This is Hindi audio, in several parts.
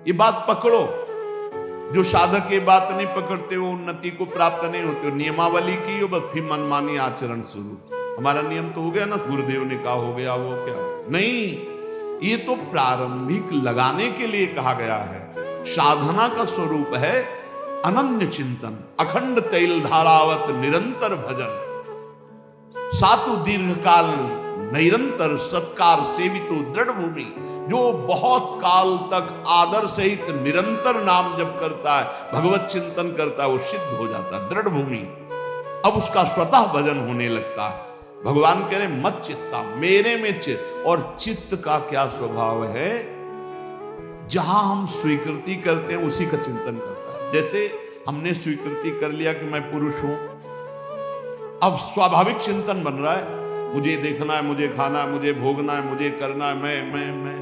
ये बात पकड़ो। जो साधक ये बात नहीं पकड़ते वो उन्नति को प्राप्त नहीं होते। नियमावली की हो बस फिर मनमानी आचरण शुरू। हमारा नियम तो हो गया ना, गुरुदेव ने कहा हो गया, वो क्या नहीं। ये तो प्रारंभिक लगाने के लिए कहा गया है। साधना का स्वरूप है अनन्य चिंतन, अखंड तैल धारावत निरंतर भजन, सातु दीर्घ काल निरंतर सत्कार सेवितो दृढ़ भूमि। जो बहुत काल तक आदर सहित निरंतर नाम जप करता है, भगवत चिंतन करता है, वो सिद्ध हो जाता है, दृढ़ भूमि। अब उसका स्वतः भजन होने लगता है। भगवान कह रहे मत चित्ता, मेरे में चित्त। और चित्त का क्या स्वभाव है? जहां हम स्वीकृति करते हैं उसी का चिंतन करता है। जैसे हमने स्वीकृति कर लिया कि मैं पुरुष हूं, अब स्वाभाविक चिंतन बन रहा है, मुझे देखना है, मुझे खाना है, मुझे भोगना है, मुझे करना है, मैं।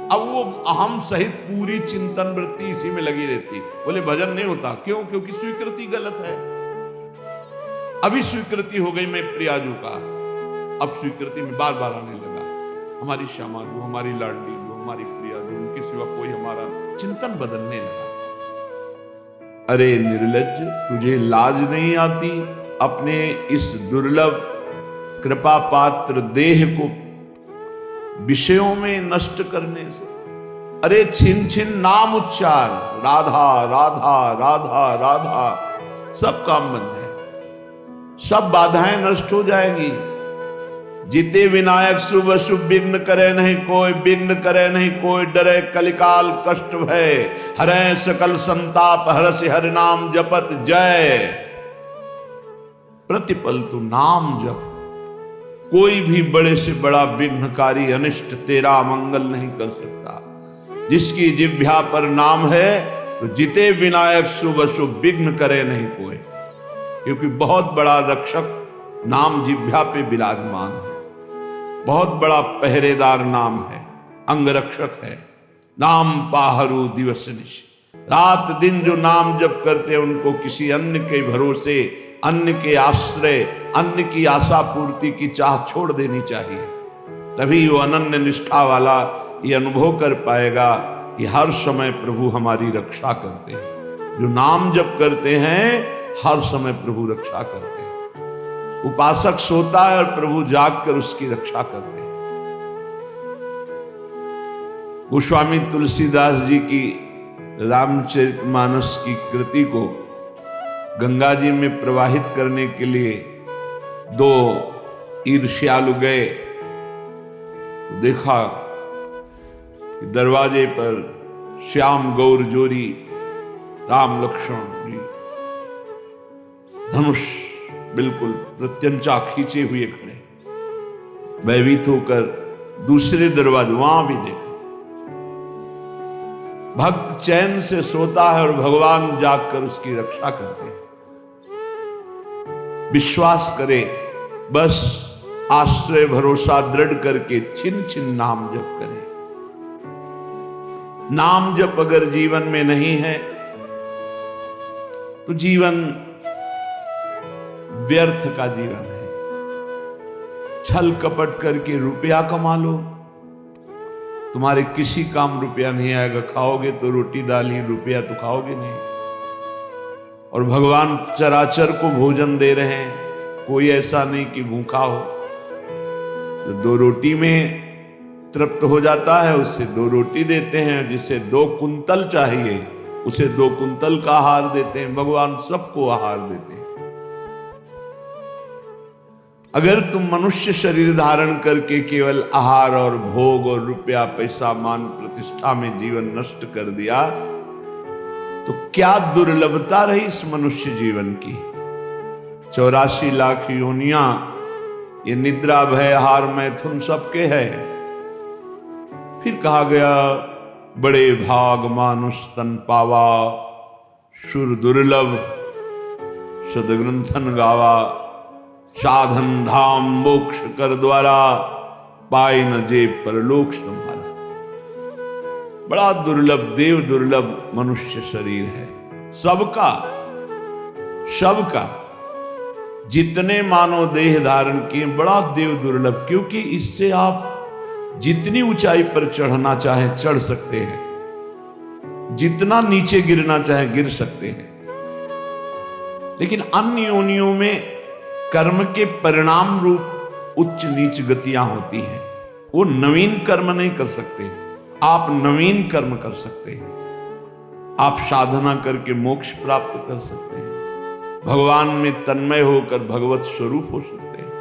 अब वो अहम सहित पूरी चिंतन वृत्ति इसी में लगी रहती। बोले भजन नहीं होता, क्यों? क्योंकि स्वीकृति गलत है। अभी स्वीकृति हो गई मैं प्रियाजू का, अब स्वीकृति में बार बार आने लगा हमारी श्यामा जो, हमारी लाडली जो, हमारी प्रियाजू, उनके सिवा कोई हमारा चिंतन बदलने लगा। अरे निर्लज्ज, तुझे लाज नहीं आती अपने इस दुर्लभ कृपा पात्र देह को विषयों में नष्ट करने से? अरे छिन छिन नाम उच्चार, राधा राधा राधा राधा, सब काम बन जाए, सब बाधाएं नष्ट हो जाएंगी। जीते विनायक शुभ शुभ विघ्न करे नहीं कोई, विघ्न करे नहीं कोई, डरे कलिकाल कष्ट भय, हरे सकल संताप, हरस हरि नाम जपत जय। प्रतिपल तू नाम जप, कोई भी बड़े से बड़ा विघ्नकारी अनिष्ट तेरा मंगल नहीं कर सकता। जिसकी जिह्वा पर नाम है तो जिते विनायक शुभ शुभ विघ्न करे नहीं कोई, क्योंकि बहुत बड़ा रक्षक नाम जिह्वा पे विराजमान है, बहुत बड़ा पहरेदार नाम है, अंगरक्षक है। नाम पाहरू दिवस निश, रात दिन जो नाम जप करते हैं उनको किसी अन्य के भरोसे, अन्य के आश्रय, अन्य की आशा पूर्ति की चाह छोड़ देनी चाहिए। तभी वो अनन्य निष्ठा वाला ये अनुभव कर पाएगा कि हर समय प्रभु हमारी रक्षा करते हैं। जो नाम जप करते हैं हर समय प्रभु रक्षा करते हैं। उपासक सोता है और प्रभु जागकर उसकी रक्षा करते हैं। गोस्वामी तुलसीदास जी की रामचरितमानस की कृति को गंगा जी में प्रवाहित करने के लिए दो ईर्ष्यालु गए, तो देखा कि दरवाजे पर श्याम गौर जोरी राम लक्ष्मण जी धनुष बिल्कुल प्रत्यंचा खींचे हुए खड़े, भयभीत होकर दूसरे दरवाजे वहां भी देखा। भक्त चैन से सोता है और भगवान जागकर उसकी रक्षा करते हैं। विश्वास करे, बस आश्रय भरोसा दृढ़ करके छिन छिन नाम जप करे। नाम जप अगर जीवन में नहीं है तो जीवन व्यर्थ का जीवन है। छल कपट करके रुपया कमा लो, तुम्हारे किसी काम रुपया नहीं आएगा। खाओगे तो रोटी दाल ही, रुपया तो खाओगे नहीं। और भगवान चराचर को भोजन दे रहे हैं, कोई ऐसा नहीं कि भूखा हो। तो दो रोटी में तृप्त हो जाता है, उससे दो रोटी देते हैं। जिसे 2 कुंतल चाहिए उसे 2 कुंतल का आहार देते हैं। भगवान सबको आहार देते हैं। अगर तुम मनुष्य शरीर धारण करके केवल आहार और भोग और रुपया पैसा मान प्रतिष्ठा में जीवन नष्ट कर दिया तो क्या दुर्लभता रही इस मनुष्य जीवन की। 84 लाख योनियां, ये निद्रा भय आहार मैथुन सबके है। फिर कहा गया बड़े भाग मानुष तन पावा, सुर दुर्लभ सदग्रंथन गावा, साधन धाम मोक्ष कर द्वारा, पाई न जे परलोक संभाला। बड़ा दुर्लभ, देव दुर्लभ मनुष्य शरीर है। सबका जितने मानव देह धारण किए, बड़ा देव दुर्लभ, क्योंकि इससे आप जितनी ऊंचाई पर चढ़ना चाहें चढ़ सकते हैं। जितना नीचे गिरना चाहे गिर सकते हैं। लेकिन अन्य योनियों में कर्म के परिणाम रूप उच्च नीच गतियां होती हैं। वो नवीन कर्म नहीं कर सकते, आप नवीन कर्म कर सकते हैं। आप साधना करके मोक्ष प्राप्त कर सकते हैं, भगवान में तन्मय होकर भगवत स्वरूप हो सकते हैं,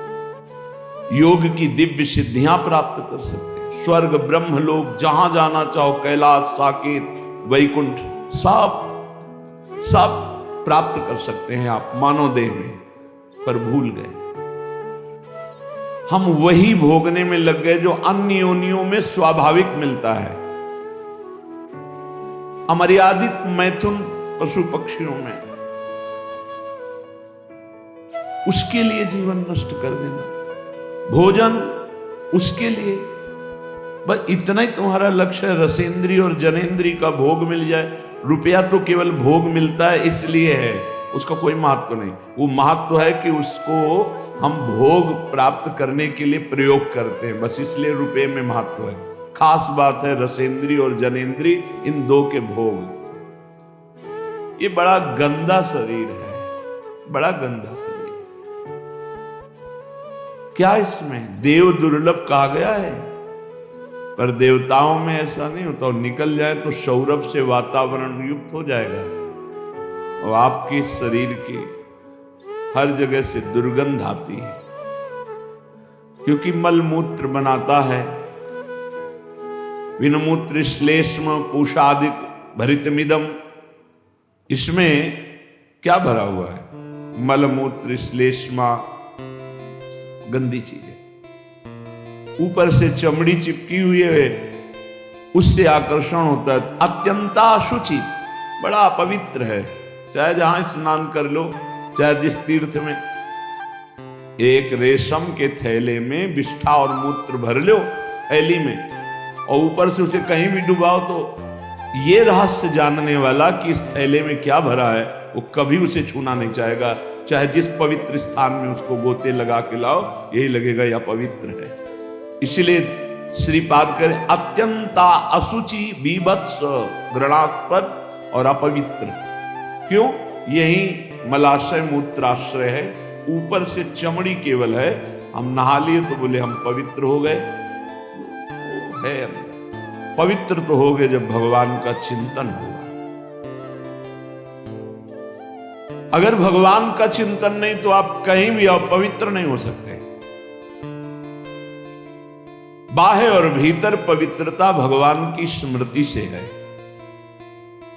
योग की दिव्य सिद्धियां प्राप्त कर सकते हैं, स्वर्ग ब्रह्म लोक जहां जाना चाहो, कैलाश साकेत वैकुंठ सब प्राप्त कर सकते हैं आप मानव देह में। पर भूल गए, हम वही भोगने में लग गए जो अन्य योनियों में स्वाभाविक मिलता है। अमर्यादित मैथुन पशु पक्षियों में, उसके लिए जीवन नष्ट कर देना, भोजन उसके लिए, बस इतना ही तुम्हारा लक्ष्य है, रसेंद्री और जनेंद्री का भोग मिल जाए। रुपया तो केवल भोग मिलता है इसलिए है, उसका कोई महत्व नहीं। वो महत्व है कि उसको हम भोग प्राप्त करने के लिए प्रयोग करते हैं, बस इसलिए रुपये में महत्व है। खास बात है रसेंद्री और जनेंद्री, इन दो के भोग। ये बड़ा गंदा शरीर है, बड़ा गंदा शरीर। क्या इसमें देव दुर्लभ कहा गया है, पर देवताओं में ऐसा नहीं होता। निकल जाए तो सौरभ से वातावरण युक्त हो जाएगा और आपके शरीर के हर जगह से दुर्गंध आती है, क्योंकि मलमूत्र बनाता है। विनमूत्र श्लेष्म पूषादिक भरितमिदम, इसमें क्या भरा हुआ है? मलमूत्र श्लेष्मा, गंदी चीजें, ऊपर से चमड़ी चिपकी हुई है, उससे आकर्षण होता है। अत्यंता अशुचि, बड़ा अपवित्र है। चाहे जहां स्नान कर लो, चाहे जिस तीर्थ में, एक रेशम के थैले में विष्ठा और मूत्र भर लो थैली में, और ऊपर से उसे कहीं भी डुबाओ, तो ये रहस्य जानने वाला कि इस थैले में क्या भरा है, वो कभी उसे छूना नहीं चाहेगा। चाहे जिस पवित्र स्थान में उसको गोते लगा के लाओ, यही लगेगा यह पवित्र है। इसलिए श्रीपाद करें अत्यंता अशुचि बीभत्स घृणास्पद और अपवित्र। क्यों? यही मलाशय मूत्राश्रय है, ऊपर से चमड़ी केवल है। हम नहा लिए तो बोले हम पवित्र हो गए, है अंदर। पवित्र तो हो गए जब भगवान का चिंतन होगा। अगर भगवान का चिंतन नहीं तो आप कहीं भी अपवित्र नहीं हो सकते। बाह्य और भीतर पवित्रता भगवान की स्मृति से है।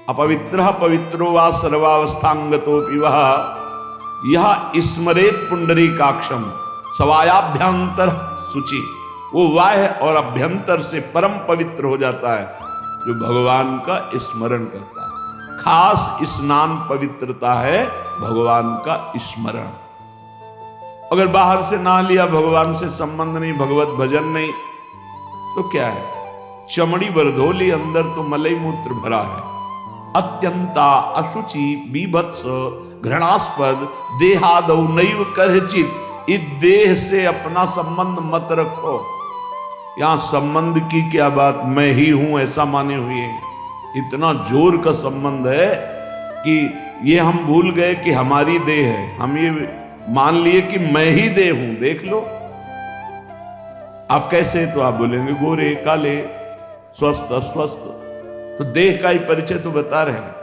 अपवित्र पवित्रो वा सर्वावस्थांगतोपि वह यह स्मरेत पुंडरीकाक्षम सवायाभ्यंतर शुचि। वो बाह्य और अभ्यंतर से परम पवित्र हो जाता है जो भगवान का स्मरण करता है। खास स्नान पवित्रता है भगवान का स्मरण। अगर बाहर से नहा लिया, भगवान से संबंध नहीं, भगवत भजन नहीं, तो क्या है? चमड़ी बरधोली, अंदर तो मलई मूत्र भरा है। अत्यंता अशुचि बीभत्स घृणास्पद देहादौ नैव करचित। इस देह से अपना संबंध मत रखो। यहां संबंध की क्या बात, मैं ही हूं ऐसा माने हुए इतना जोर का संबंध है कि ये हम भूल गए कि हमारी देह है। हम ये मान लिए कि मैं ही देह हूं। देख लो आप कैसे, तो आप बोलेंगे गोरे काले स्वस्थ अस्वस्थ, तो देह का ही परिचय तो बता रहे हैं।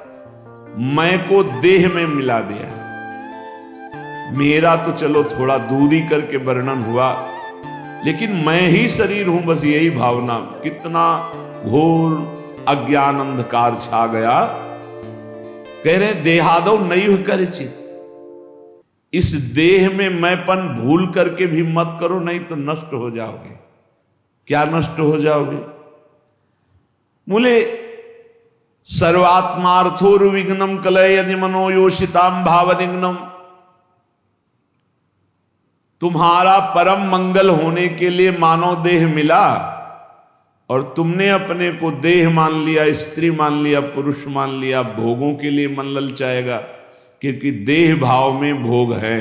मैं को देह में मिला दिया। मेरा तो चलो थोड़ा दूरी करके वर्णन हुआ, लेकिन मैं ही शरीर हूं, बस यही भावना। कितना घोर अज्ञान अंधकार छा गया। कह रहे देहादौ नैव करचित। इस देह में मैंपन भूल करके भी मत करो, नहीं तो नष्ट हो जाओगे। क्या नष्ट हो जाओगे? मूले सर्वात्मार्थोरुविघ्नम कलय यदि मनोयोषिताम भावनिघ्नम। तुम्हारा परम मंगल होने के लिए मानव देह मिला और तुमने अपने को देह मान लिया, स्त्री मान लिया, पुरुष मान लिया। भोगों के लिए मन ललचाएगा, क्योंकि देह भाव में भोग है।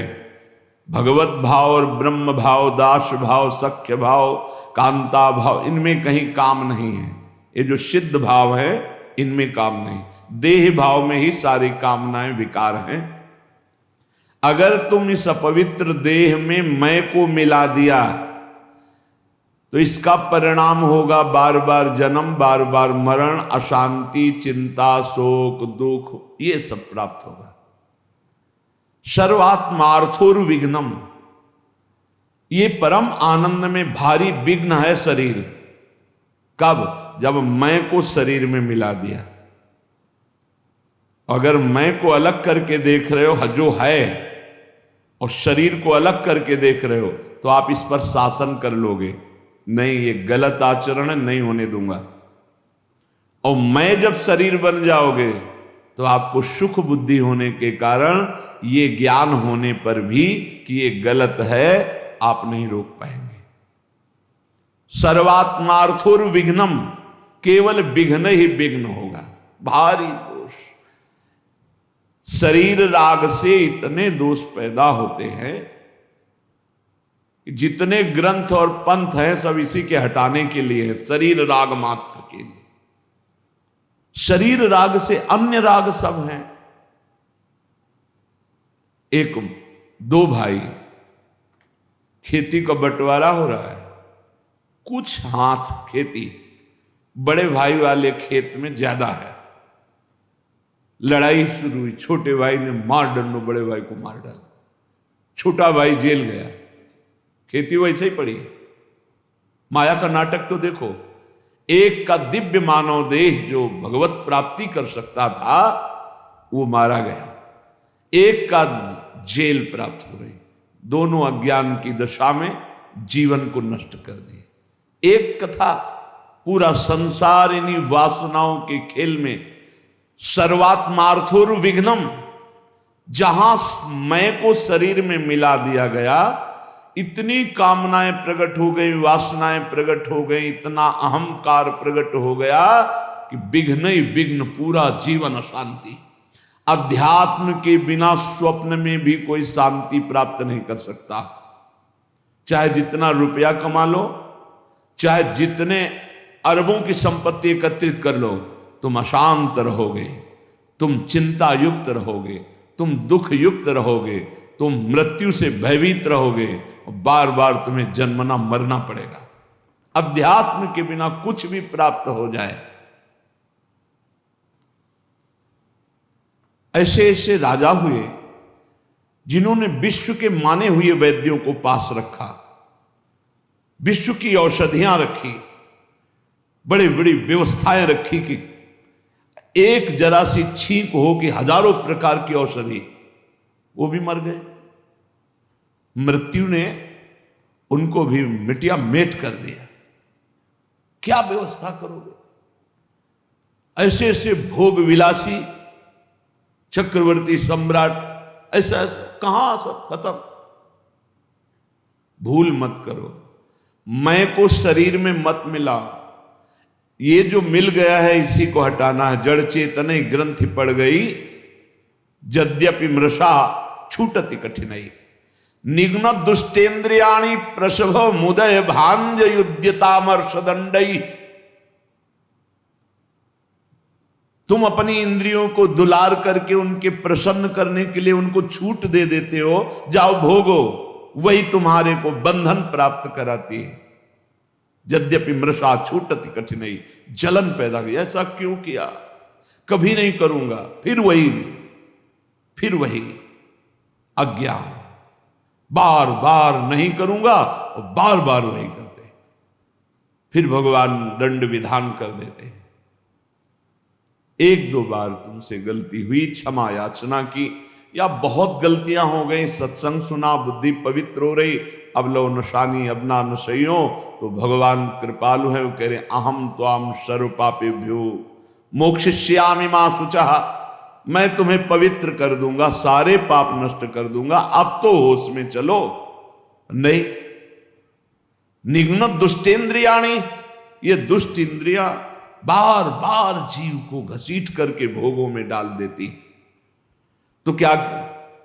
भगवत भाव और ब्रह्म भाव, दास भाव, सख्य भाव, कांता भाव, इनमें कहीं काम नहीं है। ये जो सिद्ध भाव है इनमें काम नहीं। देह भाव में ही सारी कामनाएं विकार हैं। अगर तुम इस अपवित्र देह में मैं को मिला दिया तो इसका परिणाम होगा बार बार जन्म, बार बार मरण, अशांति, चिंता, शोक, दुख, ये सब प्राप्त होगा। सर्वात्मार्थोर्विघ्नम, ये परम आनंद में भारी विघ्न है शरीर। कब? जब मैं को शरीर में मिला दिया। अगर मैं को अलग करके देख रहे हो जो है और शरीर को अलग करके देख रहे हो तो आप इस पर शासन कर लोगे, नहीं ये गलत आचरण है, नहीं होने दूंगा। और मैं जब शरीर बन जाओगे तो आपको सुख बुद्धि होने के कारण ये ज्ञान होने पर भी कि ये गलत है आप नहीं रोक पाएंगे। सर्वात्मार्थोर्विघ्नम, केवल विघ्न ही विघ्न होगा, भारी दोष। शरीर राग से इतने दोष पैदा होते हैं, जितने ग्रंथ और पंथ हैं सब इसी के हटाने के लिए है, शरीर राग मात्र के लिए। शरीर राग से अन्य राग सब हैं। एक दो भाई, खेती का बंटवारा हो रहा है, कुछ हाथ खेती बड़े भाई वाले खेत में ज्यादा है। लड़ाई शुरू हुई, छोटे भाई ने मार डालो, बड़े भाई को मार डाला, छोटा भाई जेल गया, खेती वैसे ही पड़ी। माया का नाटक तो देखो, एक का दिव्य मानव देह जो भगवत प्राप्ति कर सकता था वो मारा गया, एक का जेल प्राप्त हो रही, दोनों अज्ञान की दशा में जीवन को नष्ट कर दिए। एक कथा, पूरा संसार इन्हीं वासनाओं के खेल में। सर्वात्मार्थोर्विघ्नम, जहां मैं को शरीर में मिला दिया गया, इतनी कामनाएं प्रकट हो गई, वासनाएं प्रकट हो गई, इतना अहंकार प्रकट हो गया कि विघ्न ही विघ्न, पूरा जीवन अशांति। अध्यात्म के बिना स्वप्न में भी कोई शांति प्राप्त नहीं कर सकता। चाहे जितना रुपया कमा लो, चाहे जितने अरबों की संपत्ति एकत्रित कर लो, तुम अशांत रहोगे, तुम चिंता युक्त रहोगे, तुम दुख युक्त रहोगे, तुम मृत्यु से भयभीत रहोगे और बार बार तुम्हें जन्मना मरना पड़ेगा। अध्यात्म के बिना कुछ भी प्राप्त हो जाए। ऐसे ऐसे राजा हुए जिन्होंने विश्व के माने हुए वैद्यों को पास रखा, विश्व की औषधियां रखी, बड़ी बड़ी व्यवस्थाएं रखी कि एक जरा सी छींक हो कि हजारों प्रकार की औषधि, वो भी मर गए। मृत्यु ने उनको भी मिटिया मेट कर दिया। क्या व्यवस्था करोगे? ऐसे ऐसे भोग विलासी चक्रवर्ती सम्राट, ऐसा ऐसा कहां सब खत्म। भूल मत करो, मैं को शरीर में मत मिला। ये जो मिल गया है इसी को हटाना है। जड़ चेतन ग्रंथि पड़ गई, यद्यपि मृषा छूटति कठिनाई। निघ्न दुष्टेन्द्रियाणि प्रसभ मुदय भांज युद्यतामर्षदंडई। तुम अपनी इंद्रियों को दुलार करके उनके प्रसन्न करने के लिए उनको छूट दे देते हो, जाओ भोगो, वही तुम्हारे को बंधन प्राप्त कराती है। यद्यपि मृषा छूटति कठिनाई, जलन पैदा हुई। ऐसा क्यों किया? कभी नहीं करूंगा, फिर वही अज्ञान, बार बार नहीं करूंगा और बार बार वही करते, फिर भगवान दंड विधान कर देते। एक दो बार तुमसे गलती हुई, क्षमा याचना की, या बहुत गलतियां हो गई, सत्संग सुना, बुद्धि पवित्र हो रही, अब लो नशानी अब ना नशइयो, तो भगवान कृपालु है, वो कह रहे अहम त्वाम सर्व पापेभ्यो मोक्षयिष्यामि मा शुचः। मैं तुम्हें पवित्र कर दूंगा, सारे पाप नष्ट कर दूंगा, अब तो होश में चलो। नहीं, निघ्न दुष्टेन्द्रियाणि, ये दुष्ट इंद्रियां बार बार जीव को घसीट करके भोगों में डाल देती। तो क्या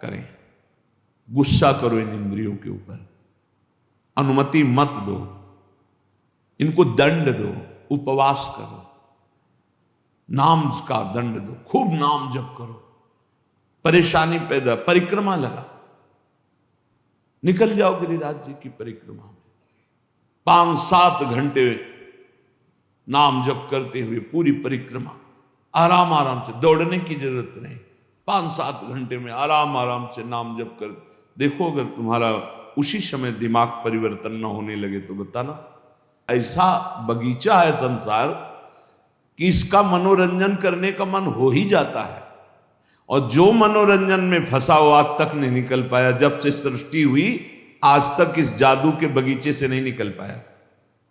करें? गुस्सा करो इन इंद्रियों के ऊपर, अनुमति मत दो, इनको दंड दो, उपवास करो, नाम का दंड दो, खूब नाम जप करो, परेशानी पैदा, परिक्रमा लगा, निकल जाओ गिरिराज जी की परिक्रमा में, 5-7 घंटे नाम जप करते हुए पूरी परिक्रमा, आराम आराम से, दौड़ने की जरूरत नहीं, 5-7 घंटे में आराम आराम से नाम जप कर देखो। अगर तुम्हारा उसी समय दिमाग परिवर्तन न होने लगे तो बताना। ऐसा बगीचा है संसार कि इसका मनोरंजन करने का मन हो ही जाता है, और जो मनोरंजन में फंसा हो आज तक नहीं निकल पाया, जब से सृष्टि हुई आज तक इस जादू के बगीचे से नहीं निकल पाया।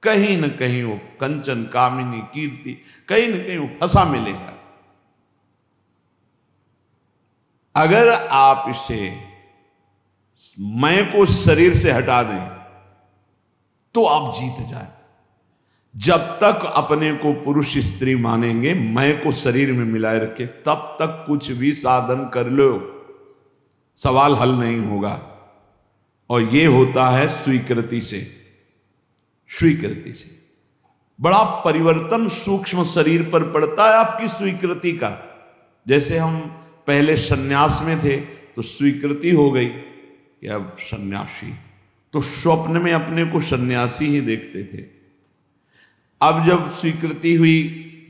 कहीं न कहीं वो कंचन, कामिनी, कीर्ति, कहीं न कहीं वो फंसा मिलेगा। अगर आप इसे मैं को शरीर से हटा दें तो आप जीत जाए। जब तक अपने को पुरुष स्त्री मानेंगे, मैं को शरीर में मिलाए रखे, तब तक कुछ भी साधन कर लो, सवाल हल नहीं होगा। और ये होता है स्वीकृति से। स्वीकृति से बड़ा परिवर्तन सूक्ष्म शरीर पर पड़ता है आपकी स्वीकृति का। जैसे हम पहले सन्यास में थे तो स्वीकृति हो गई कि अब सन्यासी, तो स्वप्न में अपने को सन्यासी ही देखते थे। अब जब स्वीकृति हुई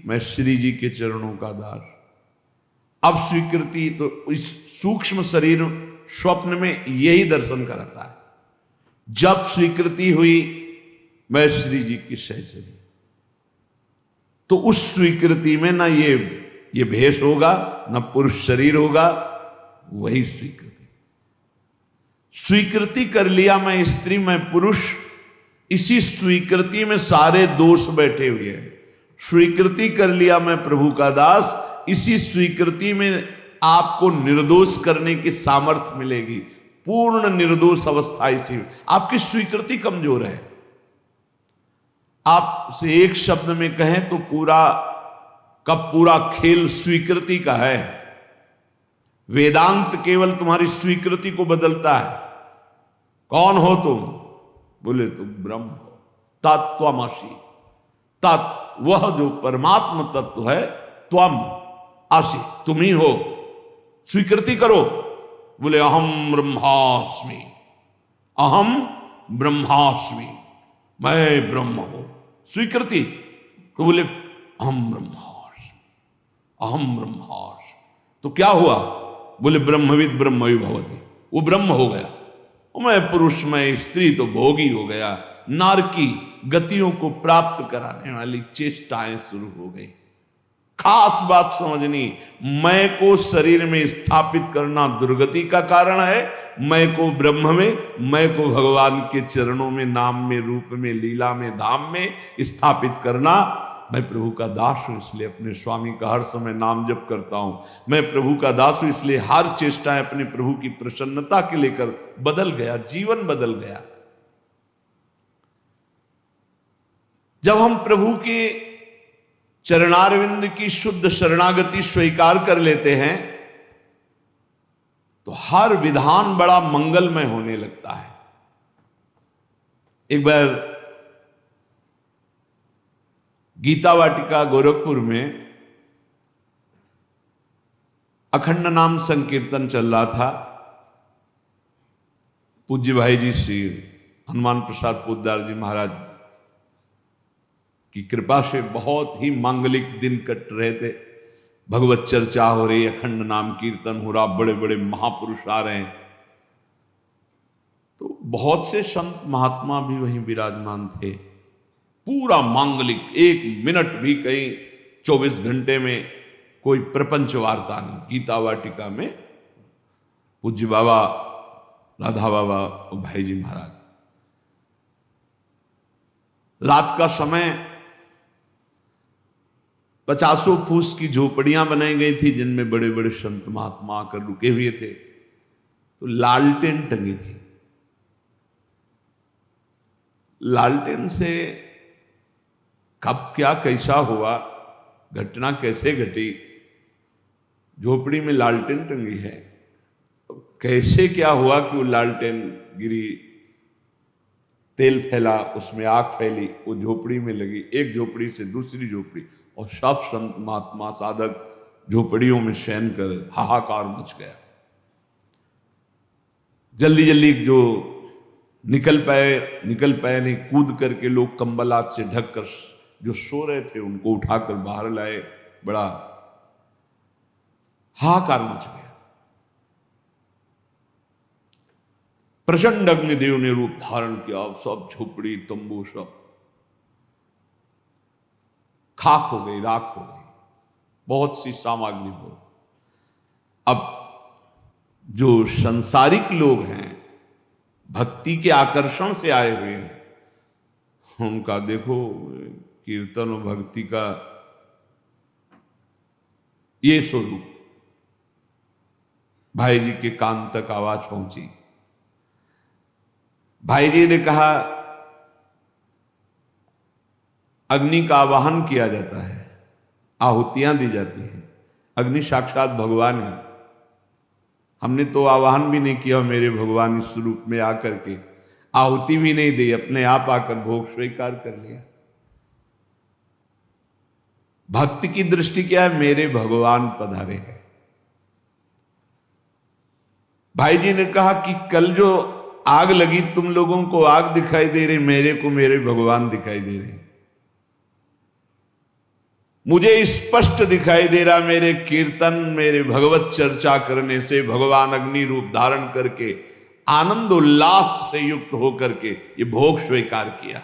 मैं श्री जी के चरणों का दास, अब स्वीकृति, तो इस सूक्ष्म शरीर स्वप्न में यही दर्शन कराता है। जब स्वीकृति हुई मैं श्री जी की सहचरी, तो उस स्वीकृति में ना ये भेष होगा, ना पुरुष शरीर होगा, वही स्वीकृति। स्वीकृति कर लिया मैं स्त्री मैं पुरुष, इसी स्वीकृति में सारे दोष बैठे हुए हैं। स्वीकृति कर लिया मैं प्रभु का दास, इसी स्वीकृति में आपको निर्दोष करने की सामर्थ्य मिलेगी। पूर्ण निर्दोष अवस्था इसी। आपकी स्वीकृति कमजोर है। आपसे एक शब्द में कहें तो पूरा खेल स्वीकृति का है। वेदांत केवल तुम्हारी स्वीकृति को बदलता है। कौन हो तुम? बोले तुम ब्रह्म हो, तत्त्वमसि। तत् वह जो परमात्म तत्व है, त्वम असि तुम ही हो। स्वीकृति करो। बोले अहम ब्रह्मास्मि, अहम ब्रह्मास्मि, मैं ब्रह्म हूं। स्वीकृति तो बोले अहम ब्रह्मास्मि, अहम ब्रह्मास्मि। तो क्या हुआ? बोले ब्रह्मविद ब्रह्मवि भवति, वो ब्रह्म हो गया। मैं पुरुष में स्त्री तो भोगी हो गया। नारकी गतियों को प्राप्त कराने वाली चेष्टाएं शुरू हो गई। खास बात समझनी, मैं को शरीर में स्थापित करना दुर्गति का कारण है। मैं को ब्रह्म में, मैं को भगवान के चरणों में, नाम में, रूप में, लीला में, धाम में स्थापित करना। मैं प्रभु का दास हूं, इसलिए अपने स्वामी का हर समय नाम जप करता हूं। मैं प्रभु का दास हूं, इसलिए हर चेष्टाएं अपने प्रभु की प्रसन्नता के लेकर बदल गया, जीवन बदल गया। जब हम प्रभु के चरणारविंद की शुद्ध शरणागति स्वीकार कर लेते हैं तो हर विधान बड़ा मंगलमय होने लगता है। एक बार गीता वाटिका गोरखपुर में अखंड नाम संकीर्तन चल रहा था। पूज्य भाई जी श्री हनुमान प्रसाद पोद्दार जी महाराज की कृपा से बहुत ही मांगलिक दिन कट रहे थे। भगवत चर्चा हो रही, अखंड नाम कीर्तन हो रहा, बड़े बड़े महापुरुष आ रहे हैं। तो बहुत से संत महात्मा भी वहीं विराजमान थे। पूरा मांगलिक, 1 मिनट भी कहीं 24 घंटे में कोई प्रपंच वार्ता नहीं। गीता वाटिका में पूज्य बाबा, राधा बाबा और भाई जी महाराज। रात का समय 50 फूस की झोपड़ियां बनाई गई थी जिनमें बड़े बड़े संत महात्मा आकर रुके हुए थे। तो लालटेन टंगी थी। लालटेन से कब क्या कैसा हुआ, घटना कैसे घटी, झोपड़ी में लालटेन टंगी है, कैसे क्या हुआ कि वो लालटेन गिरी, तेल फैला, उसमें आग फैली, वो झोपड़ी में लगी, एक झोपड़ी से दूसरी झोपड़ी, और सब संत महात्मा साधक झोपड़ियों में शयन कर हाहाकार मच गया। जल्दी जल्दी जो निकल पाए नहीं, कूद करके लोग कंबलात से ढक कर जो सो रहे थे उनको उठाकर बाहर लाए। बड़ा हाहाकार मच गया। प्रचंड अग्निदेव ने रूप धारण किया, सब झोपड़ी तंबू सब खाक हो गई, राख हो गई, बहुत सी सामग्री हो। अब जो संसारिक लोग हैं, भक्ति के आकर्षण से आए हुए हैं, उनका देखो कीर्तन और भक्ति का ये स्वरूप। भाई जी के कान तक आवाज पहुंची। भाई जी ने कहा अग्नि का आवाहन किया जाता है, आहुतियां दी जाती हैं। अग्नि साक्षात भगवान है। हमने तो आवाहन भी नहीं किया, मेरे भगवान इस रूप में आकर के आहुति भी नहीं दी, अपने आप आकर भोग स्वीकार कर लिया। भक्ति की दृष्टि क्या है? मेरे भगवान पधारे हैं। भाई जी ने कहा कि कल जो आग लगी, तुम लोगों को आग दिखाई दे रही, मेरे को मेरे भगवान दिखाई दे रहे। मुझे स्पष्ट दिखाई दे रहा, मेरे कीर्तन, मेरे भगवत चर्चा करने से भगवान अग्नि रूप धारण करके आनंद उल्लास से युक्त होकर के ये भोग स्वीकार किया।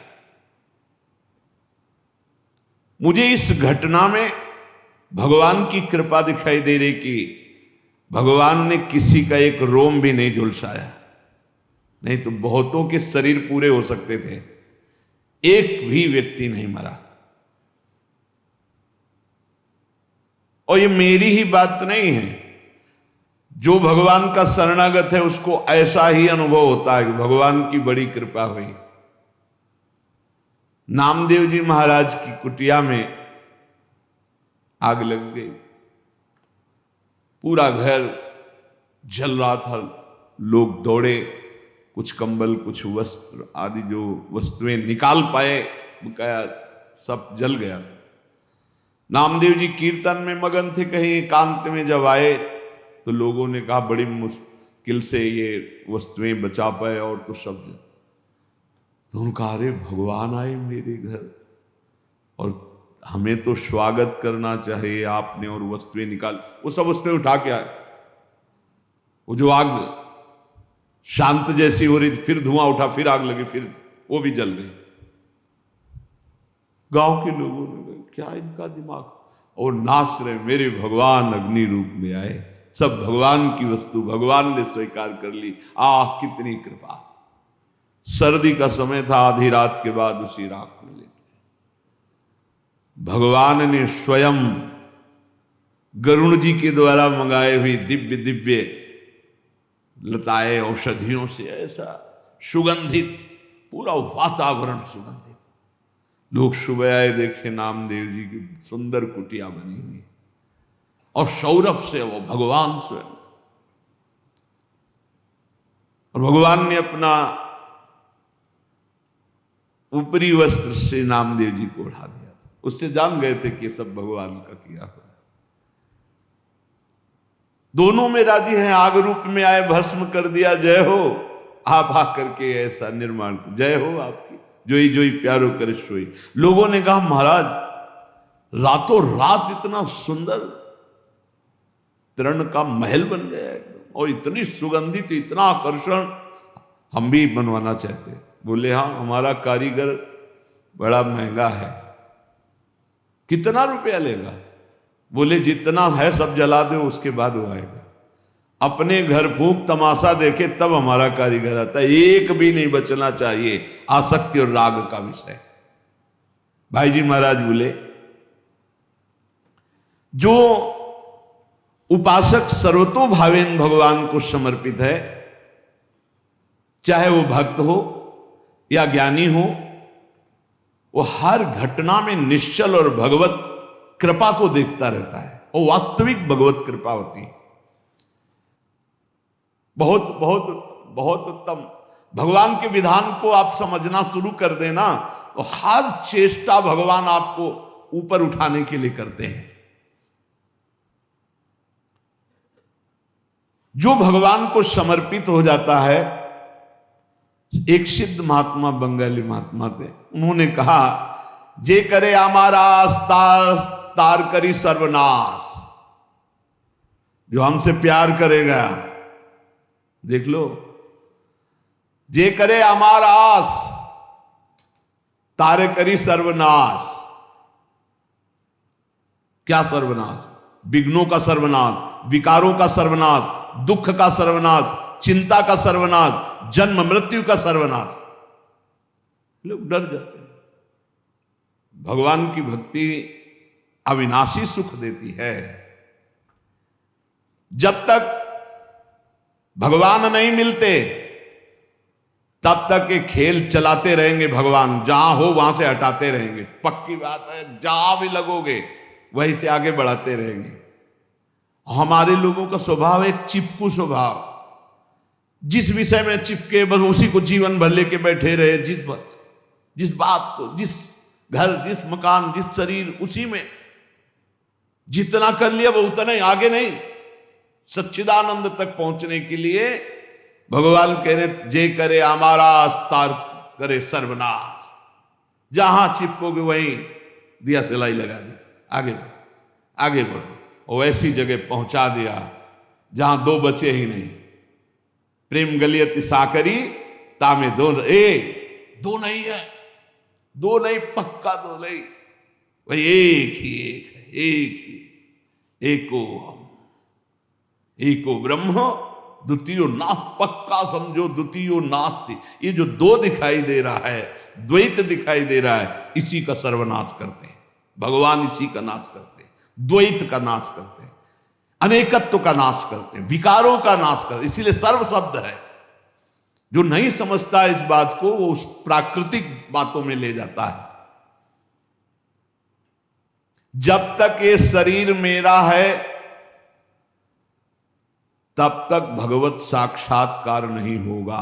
मुझे इस घटना में भगवान की कृपा दिखाई दे रही कि भगवान ने किसी का एक रोम भी नहीं झुलसाया, नहीं तो बहुतों के शरीर पूरे हो सकते थे, एक भी व्यक्ति नहीं मरा। और ये मेरी ही बात नहीं है, जो भगवान का शरणागत है उसको ऐसा ही अनुभव होता है कि भगवान की बड़ी कृपा हुई। नामदेव जी महाराज की कुटिया में आग लग गई, पूरा घर जल रहा था। लोग दौड़े, कुछ कंबल, कुछ वस्त्र आदि जो वस्तुएं निकाल पाए, बकाया सब जल गया था। नामदेव जी कीर्तन में मगन थे। कहीं एकांत में जब आए तो लोगों ने कहा बड़ी मुश्किल से ये वस्तुएं बचा पाए, और तो सब जल। तो उनका अरे भगवान आए मेरे घर और हमें तो स्वागत करना चाहिए आपने, और वस्तुएं निकाल, वो सब वस्तुएं उठा के आए। वो जो आग शांत जैसी हो रही थी, फिर धुआं उठा, फिर आग लगी, फिर वो भी जल गई। गांव के लोगों ने कहा क्या इनका दिमाग, और नाच रहे, मेरे भगवान अग्नि रूप में आए, सब भगवान की वस्तु भगवान ने स्वीकार कर ली। आह कितनी कृपा। सर्दी का समय था, आधी रात के बाद उसी राख में लेटे भगवान ने स्वयं गरुण जी के द्वारा मंगाए हुई दिव्य दिव्य लताएं औषधियों से ऐसा सुगंधित, पूरा वातावरण सुगंधित। लोग सुबह आए, देखे नामदेव जी की सुंदर कुटिया बनी हुई, और सौरभ से वो भगवान स्वयं। और भगवान ने अपना ऊपरी वस्त्र से नामदेव जी को उड़ा दिया था। उससे जान गए थे कि सब भगवान का किया हुआ। दोनों में राजी हैं, आग रूप में आए, भस्म कर दिया, जय हो। आप आकर के ऐसा निर्माण, जय हो आपकी, जोई जोई प्यारो कर सोई। लोगों ने कहा महाराज रातों रात इतना सुंदर तरण का महल बन गया एकदम, और इतनी सुगंधित, इतना आकर्षण, हम भी बनवाना चाहते हैं। बोले हाँ, हमारा कारीगर बड़ा महंगा है। कितना रुपया लेगा? बोले जितना है सब जला दो, उसके बाद वो आएगा। अपने घर फूंक तमाशा देखे तब हमारा कारीगर आता है, एक भी नहीं बचना चाहिए। आसक्ति और राग का विषय। भाई जी महाराज बोले जो उपासक सर्वतोभावेन भगवान को समर्पित है, चाहे वो भक्त हो या ज्ञानी हो, वो हर घटना में निश्चल और भगवत कृपा को देखता रहता है। वो वास्तविक भगवत कृपा होती है। बहुत बहुत बहुत उत्तम। भगवान के विधान को आप समझना शुरू कर देना तो हर चेष्टा भगवान आपको ऊपर उठाने के लिए करते हैं। जो भगवान को समर्पित हो जाता है, एक सिद्ध महात्मा, बंगाली महात्मा थे, उन्होंने कहा, जे करे हमारा तार करी सर्वनाश। जो हमसे प्यार करेगा, देख लो, जे करे हमारा आस तारे करी सर्वनाश। क्या सर्वनाश? विघ्नों का सर्वनाश, विकारों का सर्वनाश, दुख का सर्वनाश, चिंता का सर्वनाश, जन्म मृत्यु का सर्वनाश। लोग डर जाते हैं। भगवान की भक्ति अविनाशी सुख देती है। जब तक भगवान नहीं मिलते तब तक ये खेल चलाते रहेंगे। भगवान जहां हो वहां से हटाते रहेंगे, पक्की बात है। जहां भी लगोगे वहीं से आगे बढ़ाते रहेंगे। हमारे लोगों का स्वभाव एक चिपकू स्वभाव, जिस विषय में चिपके बस उसी को जीवन भर लेके बैठे रहे। जिस बात को, जिस घर, जिस मकान, जिस शरीर, उसी में जितना कर लिया वो उतना ही, आगे नहीं। सच्चिदानंद तक पहुंचने के लिए भगवान कह रहे, जे करे हमारा अस्तार करे सर्वनाश। जहां चिपकोगे वहीं दिया सिलाई लगा दी, आगे बढ़ो, आगे बढ़ो। और ऐसी जगह पहुंचा दिया जहां दो बचे ही नहीं। प्रेम गलियत साकरी तामे दो, दो नहीं है, दो नहीं, पक्का दो नहीं भाई, एक ही एक है, एक ही, एको हम, एको ब्रह्म द्वितीयो नास। पक्का समझो, द्वितीयो नास्ति। ये जो दो दिखाई दे रहा है, द्वैत दिखाई दे रहा है, इसी का सर्वनाश करते हैं भगवान। इसी का नाश करते हैं, द्वैत का नाश करते हैं, अनेकत्व का नाश करते हैं, विकारों का नाश करते हैं। इसीलिए सर्व शब्द है। जो नहीं समझता इस बात को, वो उस प्राकृतिक बातों में ले जाता है। जब तक ये शरीर मेरा है तब तक भगवत साक्षात्कार नहीं होगा।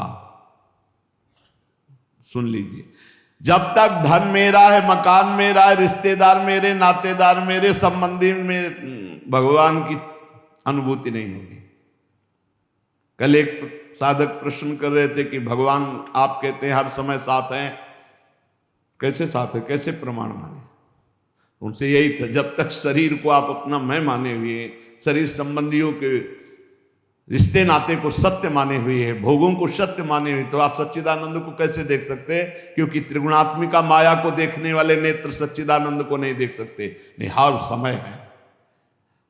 सुन लीजिए, जब तक धन मेरा है, मकान मेरा है, रिश्तेदार मेरे, नातेदार मेरे, संबंधी मेरे, भगवान की अनुभूति नहीं होगी। कल एक साधक प्रश्न कर रहे थे कि भगवान आप कहते हैं हर समय साथ हैं, कैसे साथ है, कैसे प्रमाण माने? उनसे यही था, जब तक शरीर को आप अपना मैं माने हुए, शरीर संबंधियों के रिश्ते नाते को सत्य माने हुए है, भोगों को सत्य माने हुए, तो आप सच्चिदानंद को कैसे देख सकते हैं? क्योंकि त्रिगुणात्मिका माया को देखने वाले नेत्र सच्चिदानंद को नहीं देख सकते। नहीं, हर समय है,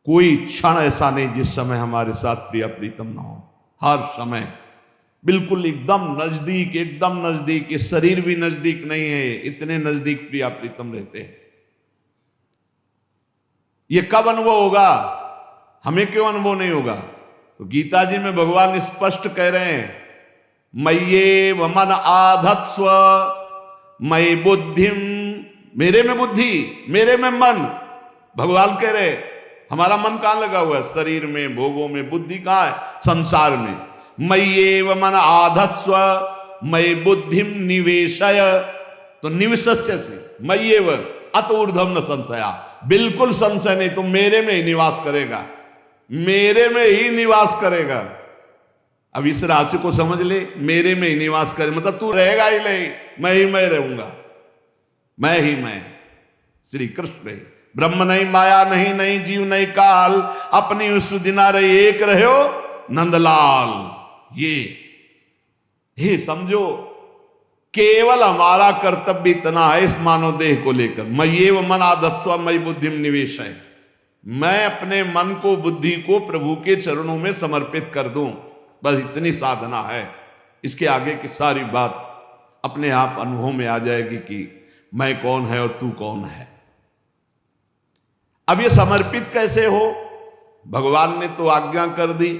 कोई क्षण ऐसा नहीं जिस समय हमारे साथ प्रिया प्रीतम ना हो। हर समय बिल्कुल एकदम नजदीक, एकदम नजदीक। ये शरीर भी नजदीक नहीं है, इतने नजदीक प्रिया प्रीतम रहते हैं। ये कब अनुभव होगा? हमें क्यों अनुभव नहीं होगा? तो गीता जी में भगवान स्पष्ट कह रहे हैं, मय्ये वमन आधत्स्व मयि बुद्धिम। मेरे में बुद्धि, मेरे में मन। भगवान कह रहे, हमारा मन कहां लगा हुआ है? शरीर में, भोगों में। बुद्धि कहां है? संसार में। मय्ये वमन आधत्स्व मयि बुद्धिम निवेशय। तो निवेशस्य से मय्ये व अत ऊर्ध्वम न संशया। बिल्कुल संशय नहीं, तो मेरे में ही निवास करेगा, मेरे में ही निवास करेगा। अब इस राशि को समझ ले, मेरे में ही निवास करे मतलब तू रहेगा ही नहीं, मैं ही मैं रहूंगा, मैं ही मैं। श्री कृष्ण, ब्रह्म नहीं, माया नहीं, नहीं जीव नहीं काल, अपनी सुदिना रहे एक रहे हो नंदलाल। ये समझो, केवल हमारा कर्तव्य इतना है इस मानव देह को लेकर, मय्येव मन आधत्स्व मयि बुद्धिम निवेशय। मैं अपने मन को, बुद्धि को प्रभु के चरणों में समर्पित कर दूं, बस इतनी साधना है। इसके आगे की सारी बात अपने आप अनुभव में आ जाएगी कि मैं कौन है और तू कौन है। अब ये समर्पित कैसे हो? भगवान ने तो आज्ञा कर दी,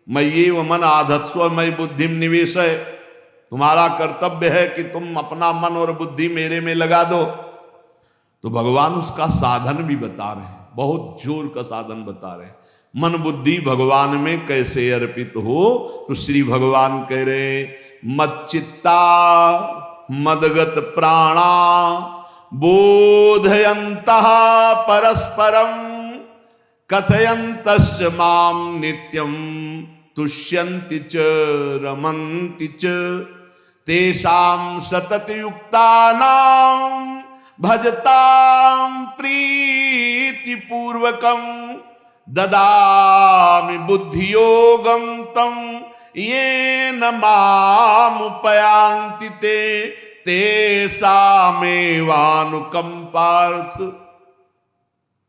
मय्येव मन आधत्स्व मयि बुद्धिम निवेशय। तुम्हारा कर्तव्य है कि तुम अपना मन और बुद्धि मेरे में लगा दो। तो भगवान उसका साधन भी बता रहे हैं, बहुत जोर का साधन बता रहे हैं। मन बुद्धि भगवान में कैसे अर्पित हो? तो श्री भगवान कह रहे, मच्चित्ता मदगत प्राणा बोधयन्तः परस्परं कथयन्तश्च मां नित्यं तुष्यन्ति च रमन्ति च तेषां सततयुक्तानां भजतां प्रीतिपूर्वकं ददामि बुद्धियोगं तं येन मामुपयान्ति ते तेषामेवानुकंपार्थ।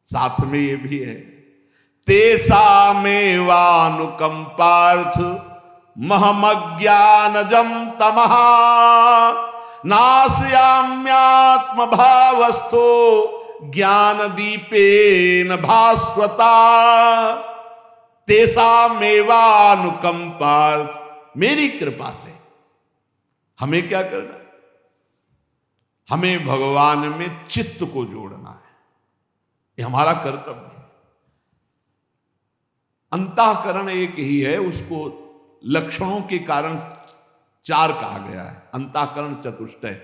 साथ में ये भी है, तेषामेवानुकंपार्थ महमज्ञानजं तमः नाशयाम्यात्म भावस्थो ज्ञान दीपेन भास्वता। तेषामेवानुकंपार्थ, मेरी कृपा से हमें क्या करना है? हमें भगवान में चित्त को जोड़ना है, ये हमारा कर्तव्य है। अंतःकरण एक ही है, उसको लक्षणों के कारण 4 कहा गया है। अंतःकरण चतुष्टय,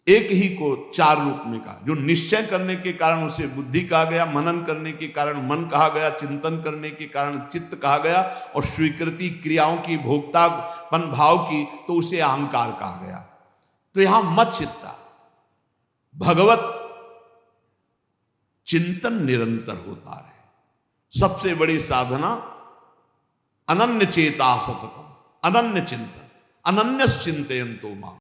एक ही को 4 रूप में कहा। जो निश्चय करने के कारण उसे बुद्धि कहा गया, मनन करने के कारण मन कहा गया, चिंतन करने के कारण चित्त कहा गया, और स्वीकृति क्रियाओं की भोक्तापन भाव की तो उसे अहंकार कहा गया। तो यहां मत चित्ता, भगवत चिंतन निरंतर होता रहे। सबसे बड़ी साधना अनन्य चेता सततम, अनन्य चिंतन, अनन्य चिंतयन्तो मां।